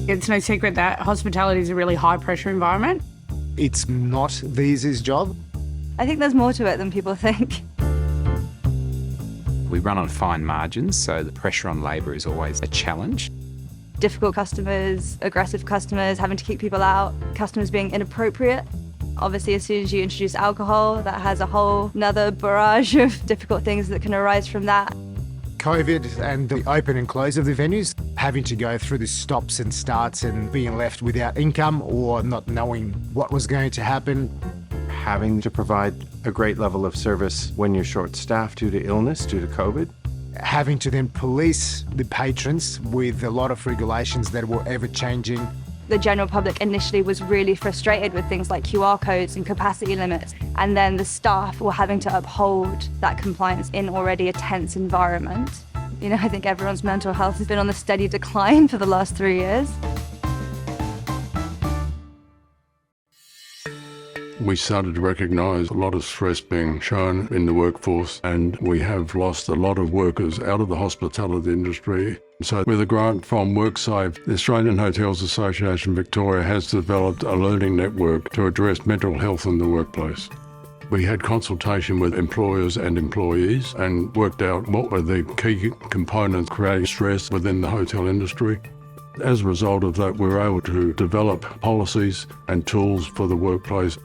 It's no secret that hospitality is a really high-pressure environment. It's not the easiest job. I think there's more to it than people think. We run on fine margins, so the pressure on labour is always a challenge. Difficult customers, aggressive customers, having to keep people out, customers being inappropriate. Obviously, as soon as you introduce alcohol, that has a whole nother barrage of difficult things that can arise from that. COVID and the open and close of the venues, having to go through the stops and starts and being left without income or not knowing what was going to happen. Having to provide a great level of service when you're short-staffed due to illness, due to COVID. Having to then police the patrons with a lot of regulations that were ever-changing. The general public initially was really frustrated with things like QR codes and capacity limits, and then the staff were having to uphold that compliance in already a tense environment. You know, I think everyone's mental health has been on a steady decline for the last 3 years. We started to recognise a lot of stress being shown in the workforce, and we have lost a lot of workers out of the hospitality industry. So with a grant from WorkSafe, the Australian Hotels Association Victoria has developed a learning network to address mental health in the workplace. We had consultation with employers and employees and worked out what were the key components creating stress within the hotel industry. As a result of that, we were able to develop policies and tools for the workplace.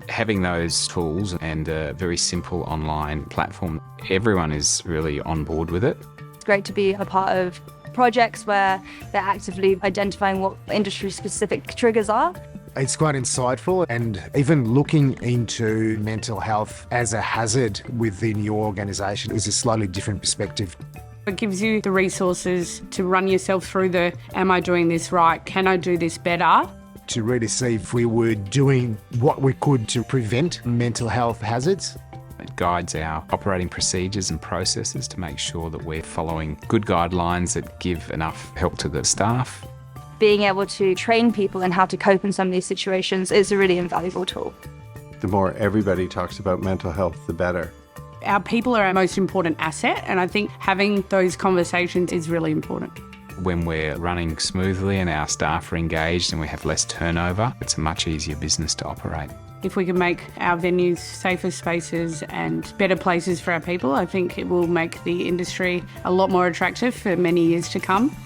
Having those tools and a very simple online platform, everyone is really on board with it. It's great to be a part of projects where they're actively identifying what industry-specific triggers are. It's quite insightful, and even looking into mental health as a hazard within your organisation is a slightly different perspective. It gives you the resources to run yourself through the, am I doing this right? Can I do this better? To really see if we were doing what we could to prevent mental health hazards. It guides our operating procedures and processes to make sure that we're following good guidelines that give enough help to the staff. Being able to train people in how to cope in some of these situations is a really invaluable tool. The more everybody talks about mental health, the better. Our people are our most important asset, and I think having those conversations is really important. When we're running smoothly and our staff are engaged and we have less turnover, it's a much easier business to operate. If we can make our venues safer spaces and better places for our people, I think it will make the industry a lot more attractive for many years to come.